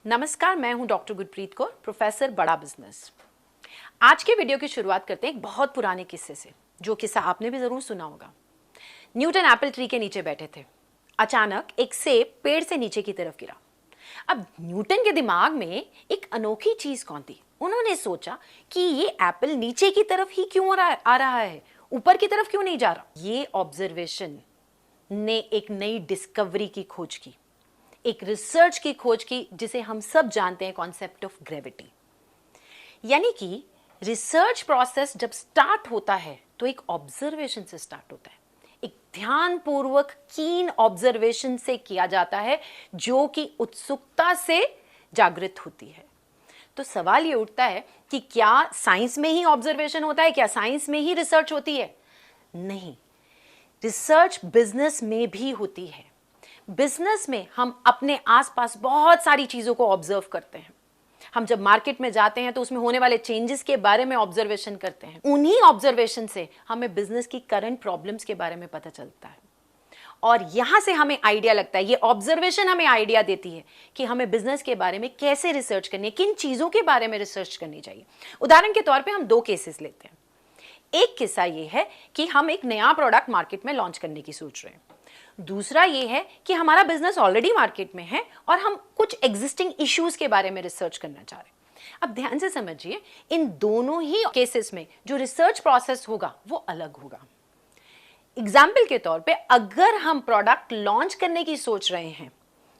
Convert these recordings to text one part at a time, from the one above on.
नमस्कार, मैं हूं डॉक्टर गुरप्रीत कौर, प्रोफेसर बड़ा बिजनेस। आज के वीडियो की शुरुआत करते हैं एक बहुत पुराने किस्से से, जो किस्सा आपने भी जरूर सुना होगा। न्यूटन एप्पल ट्री के नीचे बैठे थे। अचानक एक सेब पेड़ से नीचे की तरफ गिरा। अब न्यूटन के दिमाग में एक अनोखी चीज कौन थी। उन्होंने सोचा कि ये एप्पल नीचे की तरफ ही क्यों आ रहा है, ऊपर की तरफ क्यों नहीं जा रहा। ये ऑब्जर्वेशन ने एक नई डिस्कवरी की खोज की, एक रिसर्च की खोज की, जिसे हम सब जानते हैं कॉन्सेप्ट ऑफ ग्रेविटी। यानी कि रिसर्च प्रोसेस जब स्टार्ट होता है तो एक ऑब्जर्वेशन से स्टार्ट होता है, एक ध्यानपूर्वक कीन ऑब्जर्वेशन से किया जाता है, जो कि उत्सुकता से जागृत होती है। तो सवाल ये उठता है कि क्या साइंस में ही ऑब्जर्वेशन होता है, क्या साइंस में ही रिसर्च होती है? नहीं, रिसर्च बिजनेस में भी होती है। बिजनेस में हम अपने आसपास बहुत सारी चीजों को ऑब्जर्व करते हैं। हम जब मार्केट में जाते हैं तो उसमें होने वाले चेंजेस के बारे में ऑब्जर्वेशन करते हैं। उन्हीं ऑब्जर्वेशन से हमें बिजनेस की करंट प्रॉब्लम्स के बारे में पता चलता है, और यहां से हमें आइडिया लगता है। ये ऑब्जर्वेशन हमें आइडिया देती है कि हमें बिजनेस के बारे में कैसे रिसर्च करनी है, किन चीजों के बारे में रिसर्च करनी चाहिए। उदाहरण के तौर पर हम दो केसेस लेते हैं। एक किस्सा ये है कि हम एक नया प्रोडक्ट मार्केट में लॉन्च करने की सोच रहे हैं। दूसरा ये है कि हमारा बिजनेस ऑलरेडी मार्केट में है और हम कुछ एग्जिस्टिंग इश्यूज के बारे में रिसर्च करना चाह रहे हैं। अब ध्यान से समझिए, इन दोनों ही केसेस में जो रिसर्च प्रोसेस होगा वो अलग होगा। एग्जाम्पल के तौर पे अगर हम प्रोडक्ट लॉन्च करने की सोच रहे हैं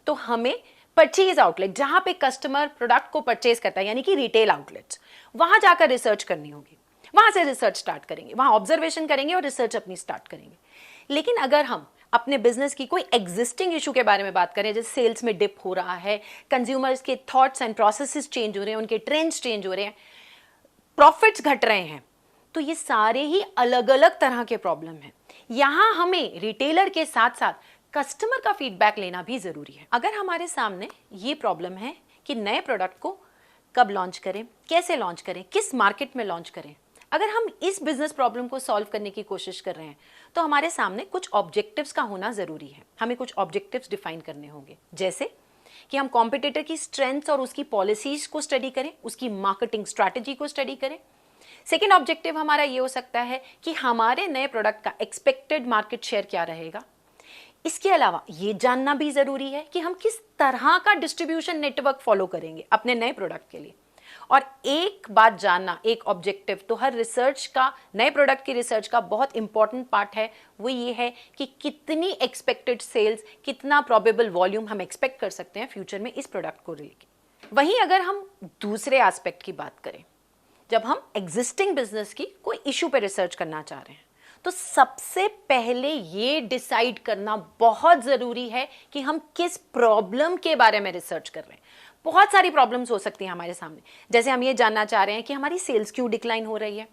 तो हमें परचेज आउटलेट, जहां पे कस्टमर प्रोडक्ट को परचेज करता है, यानी कि रिटेल आउटलेट्स, वहां जाकर रिसर्च करनी होगी। वहां से रिसर्च स्टार्ट करेंगे, वहां ऑब्जर्वेशन करेंगे और रिसर्च अपनी स्टार्ट करेंगे। लेकिन अगर हम अपने बिजनेस की कोई एग्जिस्टिंग इशू के बारे में बात करें, जैसे सेल्स में डिप हो रहा है, कंज्यूमर्स के थॉट्स एंड प्रोसेसेस चेंज हो रहे हैं, उनके ट्रेंड्स चेंज हो रहे हैं, प्रॉफिट्स घट रहे हैं, तो ये सारे ही अलग अलग तरह के प्रॉब्लम हैं। यहां हमें रिटेलर के साथ साथ कस्टमर का फीडबैक लेना भी जरूरी है। अगर हमारे सामने ये प्रॉब्लम है कि नए प्रोडक्ट को कब लॉन्च करें, कैसे लॉन्च करें, किस मार्केट में लॉन्च करें, अगर हम इस बिजनेस प्रॉब्लम को सॉल्व करने की कोशिश कर रहे हैं तो हमारे सामने कुछ ऑब्जेक्टिव्स का होना जरूरी है। हमें कुछ ऑब्जेक्टिव्स डिफाइन करने होंगे, जैसे कि हम कॉम्पिटिटर की स्ट्रेंथ्स और उसकी पॉलिसीज को स्टडी करें, उसकी मार्केटिंग स्ट्रैटेजी को स्टडी करें। सेकेंड ऑब्जेक्टिव हमारा ये हो सकता है कि हमारे नए प्रोडक्ट का एक्सपेक्टेड मार्केट शेयर क्या रहेगा। इसके अलावा ये जानना भी जरूरी है कि हम किस तरह का डिस्ट्रीब्यूशन नेटवर्क फॉलो करेंगे अपने नए प्रोडक्ट के लिए। और एक बात जानना, एक ऑब्जेक्टिव तो हर रिसर्च का, नए प्रोडक्ट की रिसर्च का बहुत इंपॉर्टेंट पार्ट है, वो ये है कि कितनी एक्सपेक्टेड सेल्स, कितना प्रोबेबल वॉल्यूम हम एक्सपेक्ट कर सकते हैं फ्यूचर में इस प्रोडक्ट को लेकर। वहीं अगर हम दूसरे एस्पेक्ट की बात करें, जब हम एग्जिस्टिंग बिजनेस की कोई इशू पे रिसर्च करना चाह रहे हैं, तो सबसे पहले ये डिसाइड करना बहुत जरूरी है कि हम किस प्रॉब्लम के बारे में रिसर्च कर रहे हैं। बहुत सारी प्रॉब्लम्स हो सकती हैं हमारे सामने, जैसे हम ये जानना चाह रहे हैं कि हमारी सेल्स क्यों डिक्लाइन हो रही है,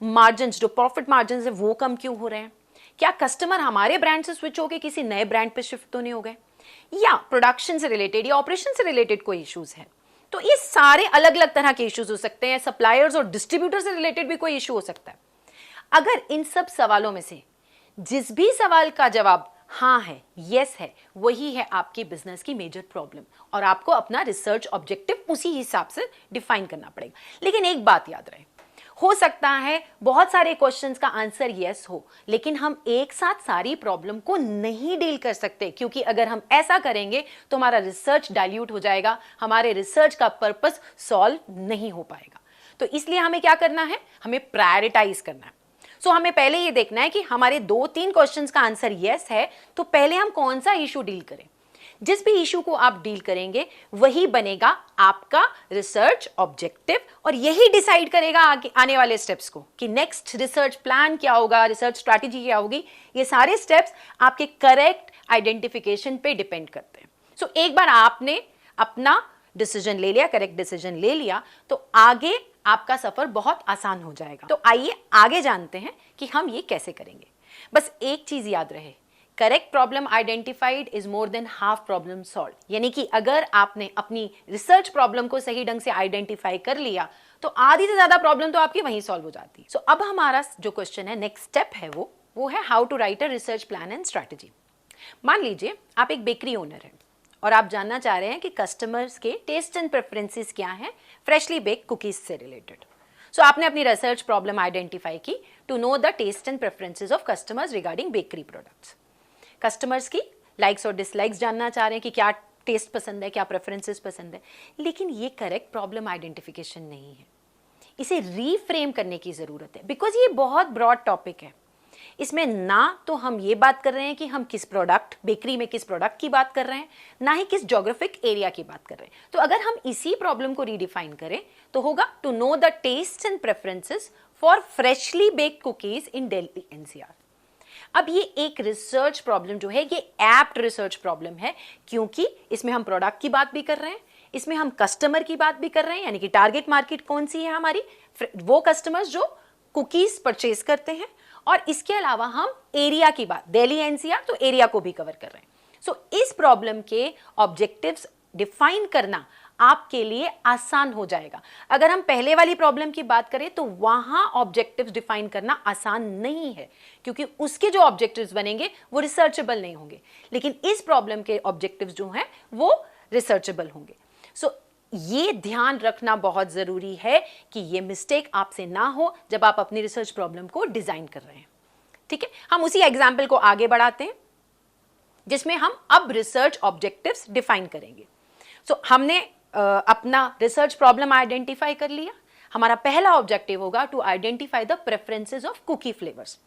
मार्जिन्स, जो प्रॉफिट मार्जिन्स है वो कम क्यों हो रहे हैं, क्या कस्टमर हमारे ब्रांड से स्विच होकर किसी नए ब्रांड पे शिफ्ट तो नहीं हो गए, या प्रोडक्शन से रिलेटेड या ऑपरेशन से रिलेटेड कोई इश्यूज है। तो ये सारे अलग अलग तरह के इश्यूज हो सकते हैं। सप्लायर्स और डिस्ट्रीब्यूटर से रिलेटेड भी कोई इशू हो सकता है। अगर इन सब सवालों में से जिस भी सवाल का जवाब हाँ है, यस है, वही है आपकी बिजनेस की मेजर प्रॉब्लम, और आपको अपना रिसर्च ऑब्जेक्टिव उसी हिसाब से डिफाइन करना पड़ेगा। लेकिन एक बात याद रहे, हो सकता है बहुत सारे क्वेश्चंस का आंसर यस हो, लेकिन हम एक साथ सारी प्रॉब्लम को नहीं डील कर सकते, क्योंकि अगर हम ऐसा करेंगे तो हमारा रिसर्च डाइल्यूट हो जाएगा, हमारे रिसर्च का पर्पस सॉल्व नहीं हो पाएगा। तो इसलिए हमें क्या करना है, हमें प्रायोरिटाइज करना है। सो हमें पहले ये देखना है कि हमारे 2-3 क्वेश्चंस का आंसर यस है, तो पहले हम कौन सा इशू डील करें। जिस भी इशू को आप डील करेंगे वही बनेगा आपका रिसर्च ऑब्जेक्टिव, और यही डिसाइड करेगा आने वाले स्टेप्स को कि नेक्स्ट रिसर्च प्लान क्या होगा, रिसर्च स्ट्रैटेजी क्या होगी। ये सारे स्टेप्स आपके करेक्ट आइडेंटिफिकेशन पे डिपेंड करते हैं। सो एक बार आपने अपना डिसीजन ले लिया, करेक्ट डिसीजन ले लिया, तो आगे आपका सफर बहुत आसान हो जाएगा। तो आइए आगे जानते हैं कि हम ये कैसे करेंगे। बस एक चीज याद रहे, correct problem identified is more than half problem solve. यानी कि अगर आपने अपनी रिसर्च प्रॉब्लम को सही ढंग से आइडेंटिफाई कर लिया तो आधी से ज्यादा प्रॉब्लम तो आपकी वहीं सॉल्व हो जाती है। सो अब हमारा जो क्वेश्चन है, नेक्स्ट स्टेप है, वो है how to write a research plan and strategy. मान लीजिए आप एक बेकरी ओनर है और आप जानना चाह रहे हैं कि कस्टमर्स के टेस्ट एंड प्रेफरेंसेस क्या हैं फ्रेशली बेक कुकीज से रिलेटेड। सो आपने अपनी रिसर्च प्रॉब्लम आइडेंटिफाई की to know the taste and preferences of customers regarding bakery products. Customers की लाइक्स और डिसलाइक्स जानना चाह रहे हैं कि क्या टेस्ट पसंद है, क्या प्रेफरेंसेस पसंद है। लेकिन ये करेक्ट प्रॉब्लम आइडेंटिफिकेशन नहीं है, इसे रीफ्रेम करने की जरूरत है, बिकॉज ये बहुत ब्रॉड टॉपिक है। इसमें ना तो हम ये बात कर रहे हैं कि हम किस प्रोडक्ट, बेकरी में किस प्रोडक्ट की बात कर रहे हैं, ना ही किस ज्योग्राफिक एरिया की बात कर रहे हैं। तो अगर हम इसी प्रॉब्लम को रीडिफाइन करें तो होगा to know the taste and preferences for freshly baked cookies in Delhi NCR. अब ये एक रिसर्च प्रॉब्लम जो है, ये एप्ट रिसर्च प्रॉब्लम है, क्योंकि इसमें हम प्रोडक्ट की बात भी कर रहे हैं, इसमें हम कस्टमर की बात भी कर रहे हैं, यानी कि टारगेट मार्केट कौन सी है हमारी, वो कस्टमर्स जो कुकीज परचेज करते हैं, और इसके अलावा हम एरिया की बात, दिल्ली एनसीआर, तो एरिया को भी कवर कर रहे हैं। सो इस प्रॉब्लम के ऑब्जेक्टिव्स डिफाइन करना आपके लिए आसान हो जाएगा। अगर हम पहले वाली प्रॉब्लम की बात करें तो वहां ऑब्जेक्टिव्स डिफाइन करना आसान नहीं है, क्योंकि उसके जो ऑब्जेक्टिव्स बनेंगे वो रिसर्चेबल नहीं होंगे, लेकिन इस प्रॉब्लम के ऑब्जेक्टिव्स जो हैं वो रिसर्चेबल होंगे। सो ये ध्यान रखना बहुत जरूरी है कि ये मिस्टेक आपसे ना हो जब आप अपनी रिसर्च प्रॉब्लम को डिजाइन कर रहे हैं। ठीक है, हम उसी एग्जाम्पल को आगे बढ़ाते हैं जिसमें हम अब रिसर्च ऑब्जेक्टिव्स डिफाइन करेंगे। सो हमने अपना रिसर्च प्रॉब्लम आइडेंटिफाई कर लिया। हमारा पहला ऑब्जेक्टिव होगा to identify the preferences of cookie flavours.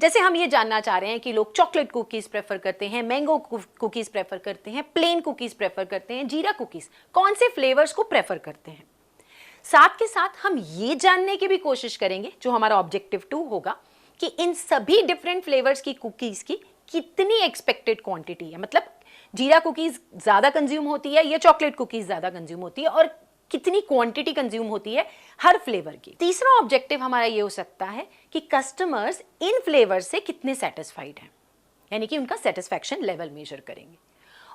जैसे हम ये जानना चाह रहे हैं कि लोग चॉकलेट कुकीज प्रेफर करते हैं, मैंगो कुकीज प्रेफर करते हैं, प्लेन कुकीज प्रेफर करते हैं, जीरा कुकीज, कौन से फ्लेवर्स को प्रेफर करते हैं। साथ के साथ हम ये जानने की भी कोशिश करेंगे, जो हमारा ऑब्जेक्टिव 2 होगा, कि इन सभी डिफरेंट फ्लेवर्स की कुकीज की कितनी एक्सपेक्टेड क्वांटिटी है, मतलब जीरा कुकीज ज्यादा कंज्यूम होती है या चॉकलेट कुकीज ज्यादा कंज्यूम होती है, और कितनी क्वांटिटी कंज्यूम होती है हर फ्लेवर की। तीसरा ऑब्जेक्टिव हमारा ये हो सकता है कि कस्टमर्स इन फ्लेवर से कितने सेटिस्फाइड हैं, यानी कि उनका सेटिस्फैक्शन लेवल मेजर करेंगे।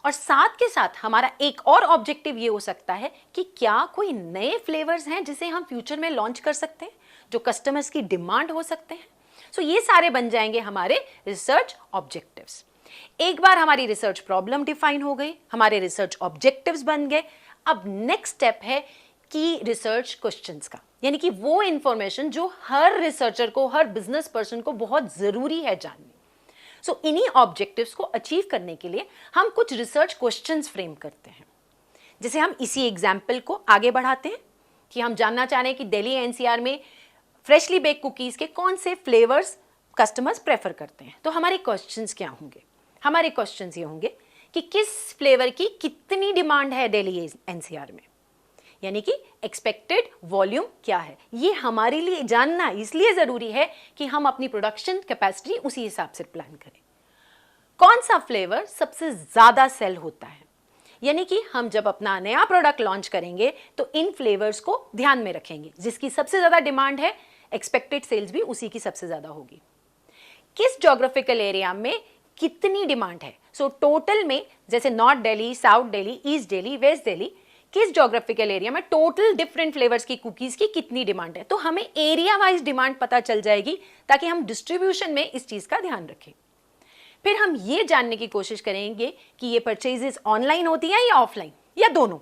और साथ के साथ हमारा एक और ऑब्जेक्टिव ये हो सकता है कि क्या कोई नए फ्लेवर्स हैं जिसे हम फ्यूचर में लॉन्च कर सकते हैं, जो कस्टमर्स की डिमांड हो सकते हैं। सो ये सारे बन जाएंगे हमारे रिसर्च ऑब्जेक्टिव्स। एक बार हमारी रिसर्च प्रॉब्लम डिफाइन हो गई, हमारे रिसर्च ऑब्जेक्टिव्स बन गए, अब नेक्स्ट स्टेप है कि रिसर्च क्वेश्चंस का, यानी कि वो इंफॉर्मेशन जो हर रिसर्चर को, हर बिजनेस पर्सन को बहुत जरूरी है जाननी। सो इन्हीं ऑब्जेक्टिव्स को अचीव करने के लिए हम कुछ रिसर्च क्वेश्चंस फ्रेम करते हैं। जैसे हम इसी एग्जाम्पल को आगे बढ़ाते हैं कि हम जानना चाह रहे हैं कि दिल्ली एनसीआर में फ्रेशली बेक कुकीज के कौन से फ्लेवर्स कस्टमर्स प्रेफर करते हैं। तो हमारे क्वेश्चंस क्या होंगे? हमारे क्वेश्चंस ये होंगे कि किस फ्लेवर की कितनी डिमांड है दिल्ली एनसीआर में, यानी कि एक्सपेक्टेड वॉल्यूम क्या है। ये हमारे लिए जानना इसलिए जरूरी है कि हम अपनी प्रोडक्शन कैपेसिटी उसी हिसाब से प्लान करें। कौन सा फ्लेवर सबसे ज्यादा सेल होता है, यानी कि हम जब अपना नया प्रोडक्ट लॉन्च करेंगे तो इन फ्लेवर्स को ध्यान में रखेंगे, जिसकी सबसे ज्यादा डिमांड है, एक्सपेक्टेड सेल्स भी उसी की सबसे ज्यादा होगी। किस ज्योग्राफिकल एरिया में कितनी डिमांड है, सो टोटल में, जैसे north Delhi, south Delhi, east Delhi, west Delhi, किस ज्योग्राफिकल एरिया में टोटल डिफरेंट फ्लेवर्स की कुकीज की कितनी डिमांड है, तो हमें एरिया वाइज डिमांड पता चल जाएगी, ताकि हम डिस्ट्रीब्यूशन में इस चीज का ध्यान रखें। फिर हम ये जानने की कोशिश करेंगे कि ये परचेजेस ऑनलाइन होती है या ऑफलाइन या दोनों,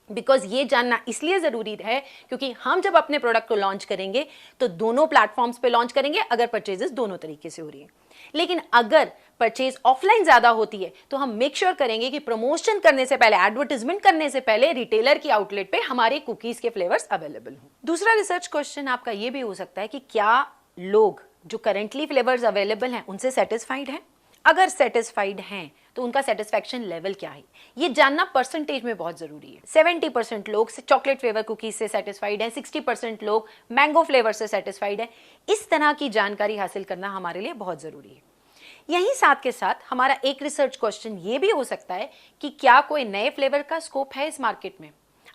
बिकॉज ये जानना इसलिए जरूरी है क्योंकि हम जब अपने प्रोडक्ट को लॉन्च करेंगे तो दोनों प्लेटफॉर्म्स पे लॉन्च करेंगे अगर परचेजेस दोनों तरीके से हो रही है। लेकिन अगर परचेज ऑफलाइन ज्यादा होती है तो हम मेक श्योर करेंगे कि प्रमोशन करने से पहले, एडवर्टाइजमेंट करने से पहले रिटेलर की आउटलेट पे हमारे कुकीज के फ्लेवर्स अवेलेबल हो। दूसरा रिसर्च क्वेश्चन आपका ये भी हो सकता है कि क्या लोग जो करेंटली फ्लेवर्स अवेलेबल हैं उनसे सेटिस्फाइड हैं। अगर सेटिस्फाइड हैं तो उनका सेटिस्फैक्शन लेवल क्या है, ये जानना परसेंटेज में बहुत जरूरी है। 70% लोग चॉकलेट फ्लेवर कुकीज से सेटिस्फाइड हैं, 60% लोग मैंगो फ्लेवर से सेटिस्फाइड है। इस तरह की जानकारी हासिल करना हमारे लिए बहुत जरूरी है। यहीं साथ के साथ हमारा एक रिसर्च क्वेश्चन ये भी हो सकता है कि क्या कोई नए फ्लेवर का स्कोप है इस मार्केट में।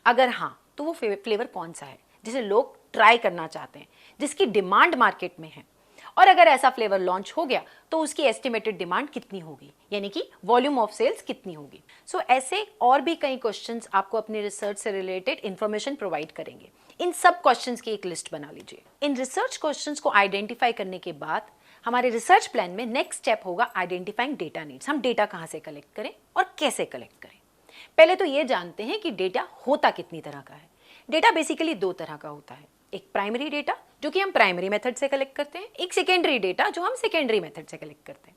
अगर हाँ, तो वो फ्लेवर कौन सा है जिसे लोग ट्राई करना चाहते हैं, जिसकी डिमांड मार्केट में है। और अगर ऐसा फ्लेवर लॉन्च हो गया तो उसकी एस्टिमेटेड डिमांड कितनी होगी, यानी कि वॉल्यूम ऑफ सेल्स कितनी होगी। सो ऐसे और भी कई क्वेश्चंस आपको अपनी रिसर्च से रिलेटेड इंफॉर्मेशन प्रोवाइड करेंगे। इन सब क्वेश्चंस की एक लिस्ट बना लीजिए। इन रिसर्च क्वेश्चंस को आइडेंटिफाई करने के बाद हमारे रिसर्च प्लान में नेक्स्ट स्टेप होगा आइडेंटिफाइंग डेटा नीड्स। हम डेटा कहाँ से कलेक्ट करें और कैसे कलेक्ट करें। पहले तो ये जानते हैं कि डेटा होता कितनी तरह का है। डेटा बेसिकली दो तरह का होता है, एक प्राइमरी डेटा जो कि हम प्राइमरी मेथड से कलेक्ट करते हैं, एक सेकेंडरी डेटा जो हम सेकेंडरी मेथड से कलेक्ट करते हैं।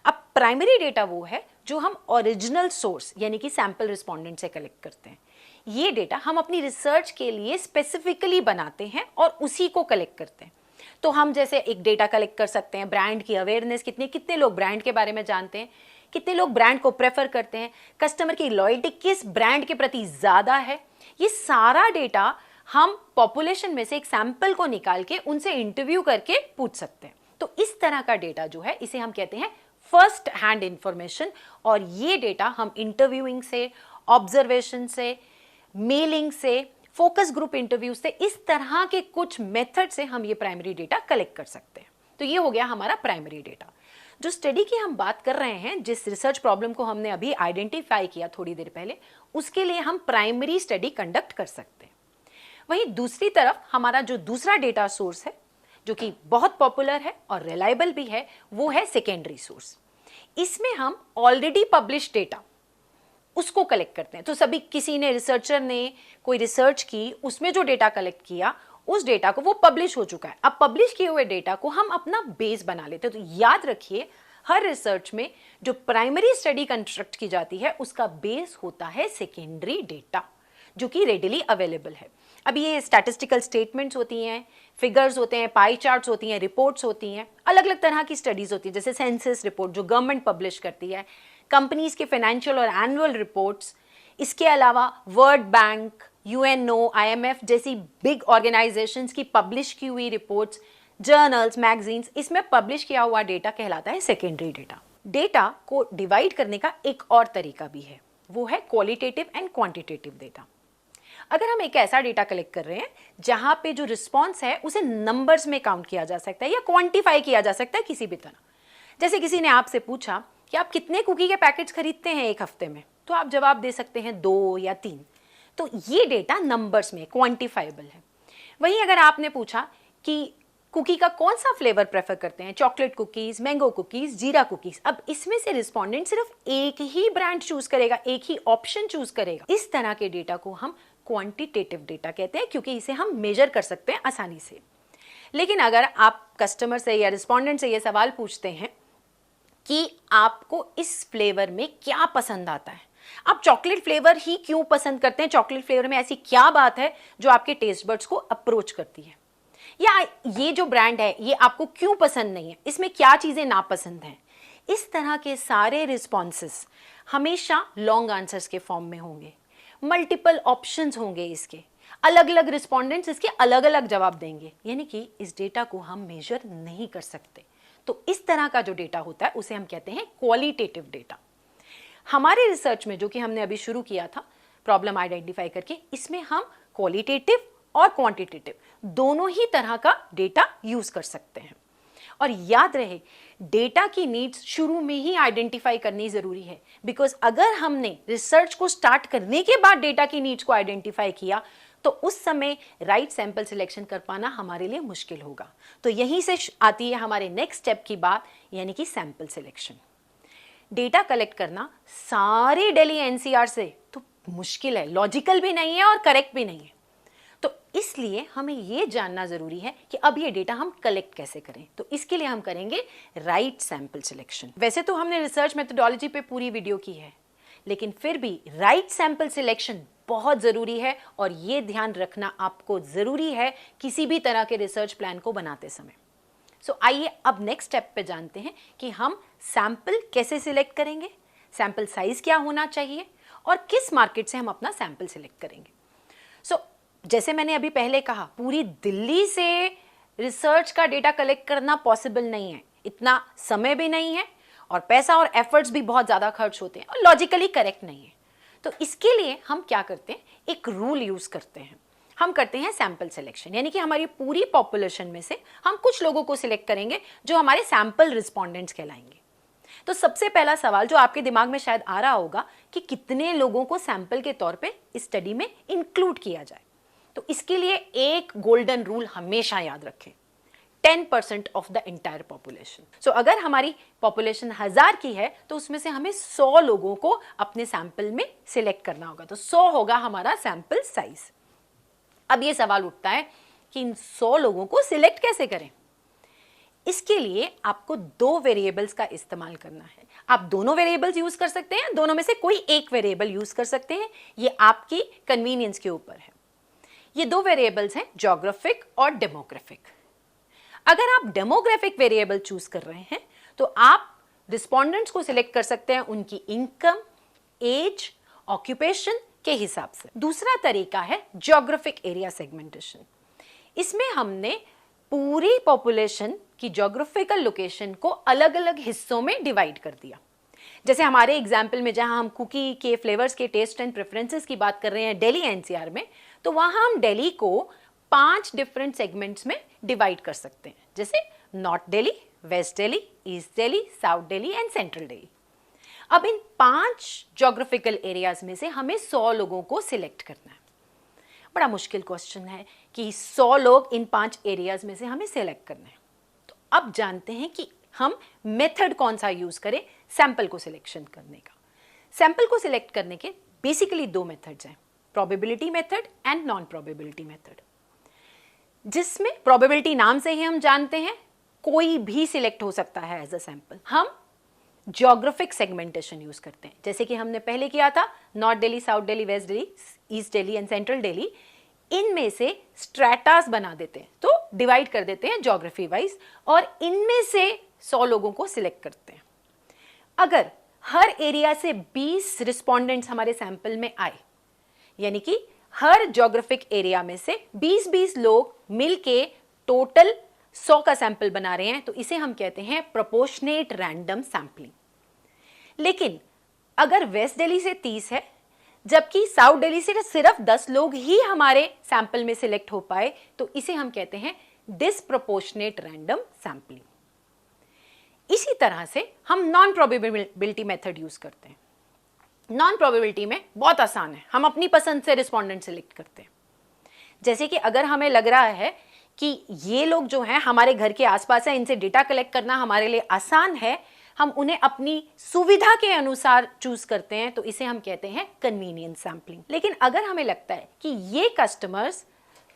अब प्राइमरी डेटा वो है जो हम ओरिजिनल सोर्स यानी कि सैंपल रिस्पोंडेंट से कलेक्ट करते हैं। ये डेटा हम अपनी रिसर्च के लिए स्पेसिफिकली बनाते हैं और उसी को कलेक्ट करते हैं। तो हम जैसे एक डेटा कलेक्ट कर सकते हैं, ब्रांड की अवेयरनेस कितने लोग ब्रांड के बारे में जानते हैं, कितने लोग ब्रांड को प्रेफर करते हैं, कस्टमर की लॉयल्टी किस ब्रांड के प्रति ज़्यादा है। ये सारा डेटा हम पॉपुलेशन में से एक सैंपल को निकाल के उनसे इंटरव्यू करके पूछ सकते हैं। तो इस तरह का डेटा जो है इसे हम कहते हैं फर्स्ट हैंड इंफॉर्मेशन। और ये डेटा हम इंटरव्यूइंग से, ऑब्जर्वेशन से, मेलिंग से, फोकस ग्रुप इंटरव्यू से, इस तरह के कुछ मेथड से हम ये प्राइमरी डेटा कलेक्ट कर सकते हैं। तो ये हो गया हमारा प्राइमरी डेटा। जो स्टडी की हम बात कर रहे हैं, जिस रिसर्च प्रॉब्लम को हमने अभी आइडेंटिफाई किया थोड़ी देर पहले, उसके लिए हम प्राइमरी स्टडी कंडक्ट कर सकते हैं। वहीं दूसरी तरफ हमारा जो दूसरा डेटा सोर्स है जो कि बहुत पॉपुलर है और रिलायबल भी है, वो है सेकेंडरी सोर्स। इसमें हम ऑलरेडी पब्लिश डेटा उसको कलेक्ट करते हैं। तो सभी किसी ने, रिसर्चर ने कोई रिसर्च की, उसमें जो डेटा कलेक्ट किया उस डेटा को, वो पब्लिश हो चुका है। अब पब्लिश किए हुए डेटा को हम अपना बेस बना लेते हैं। तो याद रखिए, हर रिसर्च में जो प्राइमरी स्टडी कंस्ट्रक्ट की जाती है उसका बेस होता है सेकेंडरी डेटा जो कि रेडिली अवेलेबल है। अब ये स्टैटिस्टिकल स्टेटमेंट्स होती हैं, फिगर्स होते हैं, पाई चार्ट्स होती हैं, रिपोर्ट्स होती हैं, अलग अलग तरह की स्टडीज होती है, जैसे सेंसस रिपोर्ट जो गवर्नमेंट पब्लिश करती है, कंपनीज के फाइनेंशियल और एनुअल रिपोर्ट्स, इसके अलावा वर्ल्ड बैंक, यूएनओ, आईएमएफ जैसी बिग ऑर्गेनाइजेशंस की पब्लिश की हुई रिपोर्ट्स, जर्नल्स, मैगजीन्स, इसमें पब्लिश किया हुआ डेटा कहलाता है सेकेंडरी डेटा। डेटा को डिवाइड करने का एक और तरीका भी है, वो है क्वालिटेटिव एंड क्वांटिटेटिव डेटा। अगर हम एक ऐसा डेटा कलेक्ट कर रहे हैं जहां पे जो रिस्पॉन्स है उसे नंबर्स में काउंट किया जा सकता है या क्वांटिफाई किया जा सकता है किसी भी तरह, जैसे किसी ने आपसे पूछा कि आप कितने कुकी के पैकेट्स खरीदते हैं एक हफ्ते में, तो आप जवाब दे सकते हैं 2 या 3। तो ये डेटा नंबर्स में क्वांटिफाइबल है। वहीं अगर आपने पूछा कि कुकी का कौन सा फ्लेवर प्रेफर करते हैं, चॉकलेट कुकीज, मैंगो कुकीज, जीरा कुकीज, अब इसमें से रिस्पोंडेंट सिर्फ एक ही ब्रांड चूज करेगा, एक ही ऑप्शन चूज करेगा। इस तरह के डेटा को हम क्वांटिटेटिव डेटा कहते हैं क्योंकि इसे हम मेजर कर सकते हैं आसानी से। लेकिन अगर आप कस्टमर से या रिस्पोंडेंट से ये सवाल पूछते हैं कि आपको इस फ्लेवर में क्या पसंद आता है, आप चॉकलेट फ्लेवर ही क्यों पसंद करते हैं, चॉकलेट फ्लेवर में ऐसी क्या बात है जो आपके टेस्ट बड्स को अप्रोच करती है, या ये जो ब्रांड है ये आपको क्यों पसंद नहीं है, इसमें क्या चीजें नापसंद हैं, इस तरह के सारे रिस्पॉन्सेस हमेशा लॉन्ग आंसर्स के फॉर्म में होंगे, मल्टीपल ऑप्शंस होंगे, इसके अलग अलग रिस्पोंडेंट्स इसके अलग अलग जवाब देंगे, यानी कि इस डेटा को हम मेजर नहीं कर सकते। तो इस तरह का जो डेटा होता है उसे हम कहते हैं क्वालिटेटिव डेटा। हमारे रिसर्च में जो कि हमने अभी शुरू किया था प्रॉब्लम आइडेंटिफाई करके, इसमें हम क्वालिटेटिव और क्वांटिटेटिव दोनों ही तरह का डेटा यूज कर सकते हैं। और याद रहे, डेटा की नीड्स शुरू में ही आइडेंटिफाई करनी जरूरी है, बिकॉज अगर हमने रिसर्च को स्टार्ट करने के बाद डेटा की नीड्स को आइडेंटिफाई किया तो उस समय राइट सैंपल सिलेक्शन कर पाना हमारे लिए मुश्किल होगा। तो यहीं से आती है हमारे नेक्स्ट स्टेप की बात, यानी कि सैंपल सिलेक्शन। डेटा कलेक्ट करना सारे दिल्ली एनसीआर से तो मुश्किल है, लॉजिकल भी नहीं है और करेक्ट भी नहीं है। तो इसलिए हमें यह जानना जरूरी है कि अब ये डेटा हम कलेक्ट कैसे करें। तो इसके लिए हम करेंगे राइट सैंपल सिलेक्शन। वैसे तो हमने रिसर्च मेथोडोलॉजी पे पूरी वीडियो की है, लेकिन फिर भी राइट सैंपल सिलेक्शन बहुत जरूरी है और ये ध्यान रखना आपको जरूरी है किसी भी तरह के रिसर्च प्लान को बनाते समय। सो आइए अब नेक्स्ट स्टेप पे जानते हैं कि हम सैंपल कैसे सिलेक्ट करेंगे, सैंपल साइज क्या होना चाहिए और किस मार्केट से हम अपना सैंपल सिलेक्ट करेंगे। सो जैसे मैंने अभी पहले कहा, पूरी दिल्ली से रिसर्च का डेटा कलेक्ट करना पॉसिबल नहीं है, इतना समय भी नहीं है और पैसा और एफर्ट्स भी बहुत ज़्यादा खर्च होते हैं और लॉजिकली करेक्ट नहीं है। तो इसके लिए हम क्या करते हैं, एक रूल यूज़ करते हैं। हम करते हैं सैंपल सिलेक्शन, यानी कि हमारी पूरी पॉपुलेशन में से हम कुछ लोगों को सिलेक्ट करेंगे जो हमारे सैंपल रिस्पोंडेंट्स कहलाएंगे। तो सबसे पहला सवाल जो आपके दिमाग में शायद आ रहा होगा कि कितने लोगों को सैंपल के तौर पे इस स्टडी में इंक्लूड किया जाए। तो इसके लिए एक गोल्डन रूल हमेशा याद रखें, 10% ऑफ द एंटायर पॉपुलेशन। सो अगर हमारी पॉपुलेशन 1000 की है तो उसमें से हमें 100 लोगों को अपने सैंपल में सिलेक्ट करना होगा, तो 100 होगा हमारा सैंपल साइज। अब ये सवाल उठता है कि इन 100 लोगों को सिलेक्ट कैसे करें। इसके लिए आपको 2 वेरिएबल्स का इस्तेमाल करना है। आप दोनों वेरिएबल्स यूज कर सकते हैं, दोनों में से कोई एक वेरिएबल यूज कर सकते हैं, ये आपकी कन्वीनियंस के ऊपर है। ये 2 वेरिएबल्स हैं, ज्योग्राफिक और डेमोग्राफिक। अगर आप डेमोग्राफिक वेरिएबल चूज कर रहे हैं तो आप रिस्पोंडेंट्स को सिलेक्ट कर सकते हैं उनकी इनकम, एज, ऑक्यूपेशन के हिसाब से। दूसरा तरीका है ज्योग्राफिक एरिया सेगमेंटेशन। इसमें हमने पूरी पॉपुलेशन की ज्योग्राफिकल लोकेशन को अलग अलग हिस्सों में डिवाइड कर दिया। जैसे हमारे एग्जाम्पल में जहां हम कुकी के फ्लेवर्स के टेस्ट एंड प्रेफरेंसेस की बात कर रहे हैं दिल्ली एनसीआर में, तो वहां हम दिल्ली को 5 डिफरेंट सेगमेंट्स में डिवाइड कर सकते हैं, जैसे north Delhi, west Delhi, east Delhi, south Delhi and central Delhi. अब इन 5 ज्योग्राफिकल एरियाज में से हमें 100 लोगों को सिलेक्ट करना है। बड़ा मुश्किल क्वेश्चन है कि 100 लोग इन 5 एरियाज में से हमें सिलेक्ट करना है। तो अब जानते हैं कि हम मेथड कौन सा यूज करें सैंपल को सिलेक्शन करने का। सैंपल को सिलेक्ट करने के बेसिकली 2 मेथड्स हैं, probability method and non probability method. जिसमें प्रोबेबिलिटी नाम से ही हम जानते हैं कोई भी सिलेक्ट हो सकता है एज अ सैंपल। हम ज्योग्राफिक सेगमेंटेशन यूज करते हैं, जैसे कि हमने पहले किया था, north Delhi, south Delhi, west Delhi, east Delhi and central Delhi, इनमें से स्ट्रेटास बना देते हैं, तो डिवाइड कर देते हैं ज्योग्राफी वाइज और इनमें से 100 लोगों को सिलेक्ट करते हैं। अगर हर एरिया से 20 रिस्पोंडेंट्स हमारे सैंपल में आए, यानी कि हर ज्योग्राफिक एरिया में से 20-20 लोग मिलके टोटल 100 का सैंपल बना रहे हैं, तो इसे हम कहते हैं प्रोपोर्शनेट रैंडम सैंपलिंग। लेकिन अगर वेस्ट दिल्ली से 30 है जबकि साउथ दिल्ली से सिर्फ 10 लोग ही हमारे सैंपल में सिलेक्ट हो पाए, तो इसे हम कहते हैं डिसप्रोपोर्शनेट रैंडम सैंपलिंग। इसी तरह से हम नॉन प्रोबेबिलिटी मेथड यूज करते हैं। नॉन प्रोबेबिलिटी में बहुत आसान है, हम अपनी पसंद से रिस्पोंडेंट सिलेक्ट करते हैं। जैसे कि अगर हमें लग रहा है कि ये लोग जो हैं हमारे घर के आसपास है, इनसे डेटा कलेक्ट करना हमारे लिए आसान है, हम उन्हें अपनी सुविधा के अनुसार चूज करते हैं, तो इसे हम कहते हैं कन्वीनियंस सैंपलिंग। लेकिन अगर हमें लगता है कि ये कस्टमर्स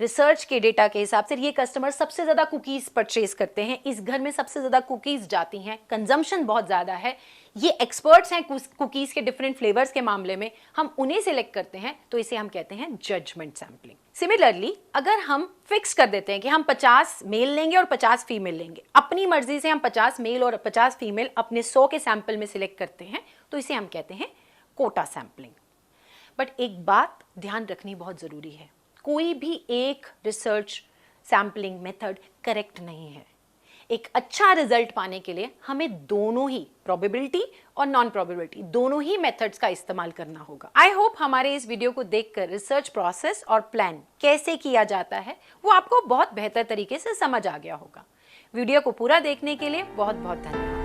रिसर्च के डेटा के हिसाब से ये कस्टमर सबसे ज्यादा कुकीज परचेज करते हैं, इस घर में सबसे ज्यादा कुकीज जाती हैं, कंजम्पशन बहुत ज्यादा है, ये एक्सपर्ट्स हैं कुकीज के डिफरेंट फ्लेवर्स के मामले में, हम उन्हें सिलेक्ट करते हैं, तो इसे हम कहते हैं जजमेंट सैंपलिंग। सिमिलरली अगर हम फिक्स कर देते हैं कि हम 50 मेल लेंगे और 50 फीमेल लेंगे, अपनी मर्जी से हम 50 मेल और 50 फीमेल अपने 100 के सैंपल में सिलेक्ट करते हैं, तो इसे हम कहते हैं कोटा सैंपलिंग। बट एक बात ध्यान रखनी बहुत जरूरी है, कोई भी एक रिसर्च सैंपलिंग मेथड करेक्ट नहीं है। एक अच्छा रिजल्ट पाने के लिए हमें दोनों ही प्रोबेबिलिटी और नॉन प्रोबेबिलिटी दोनों ही मेथड्स का इस्तेमाल करना होगा। आई होप हमारे इस वीडियो को देखकर रिसर्च प्रोसेस और प्लान कैसे किया जाता है वो आपको बहुत बेहतर तरीके से समझ आ गया होगा। वीडियो को पूरा देखने के लिए बहुत बहुत धन्यवाद।